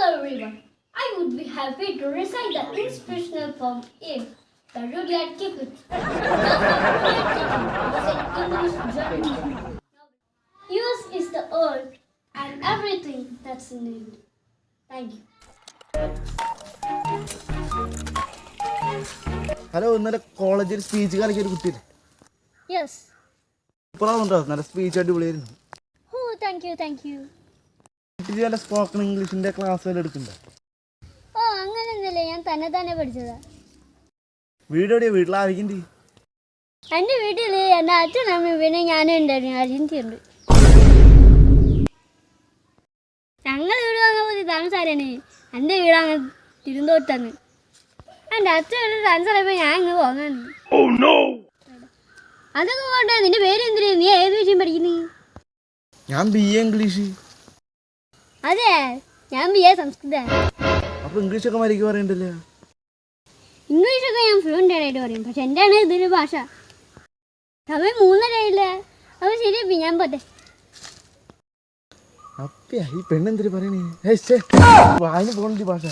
Hello everyone. I would be happy to recite the inspirational poem if the Rudyard Kipling was an English journalist. Yours is the earth and everything that's in it. Thank you. Hello ഇന്നലെ കോളേജിൽ speech കളിക്കിയ ഒരു കുട്ടിയില്ലേ Yes. ഇപ്പോഴാണോ നല്ല speech അടിപൊളിയായിരുന്നു Oh, thank you, thank you. കുട്ടി നല്ല spoken ഇംഗ്ലീഷിന്റെ class വല്ല എടുക്കുന്നുണ്ട് ഓ അങ്ങനെയൊന്നുമില്ല, ഞാൻ തന്നെ പഠിച്ചതാ. വീട് എവിടെയാ വീട്ടിലായിരിക്കും എൻ്റെ വീട്ടിൽ എൻ്റെ അച്ഛനും അമ്മയും പിന്നെ ഞാനും ഉണ്ടായിരുന്നു, അജിന്തിയുണ്ട്. ഞങ്ങൾ വീട് വാങ്ങാൻ പോയി താമസാരാണ്. എൻ്റെ വീട് അങ്ങ് തിരുവനന്തപുരത്താണ്. എൻ്റെ അച്ഛൻ ഒരു ട്രാൻസ്ഫർ ഞാൻ ഇങ്ങ് പോകാനാണ്. അതൊക്കെ പോട്ടെ, നിന്റെ പേര് എന്തിനാ? നീ ഏത് വിഷയം പഠിക്കുന്നു? ഞാൻ BA ഇംഗ്ലീഷ്. അതെ, ഞാൻ BA സംസ്കൃതം. അപ്പൊ ഇംഗ്ലീഷൊക്കെ മരിക്ക് പറയണ്ടല്ലേ? ഇംഗ്ലീഷൊക്കെ ഞാൻ ഫ്ലുവൻ്റ് ആയിട്ട് പറയും, പക്ഷെ എൻ്റെ ആണ് ഇതൊരു ഭാഷ. സമയം 3:30 അപ്പോൾ ശരി, ഞാൻ പോട്ടെ. അപ്പ ഈ പെണ്ണെന്തിരി പറയണേ? വായിന് പോകണ്ടി ഭാഷ.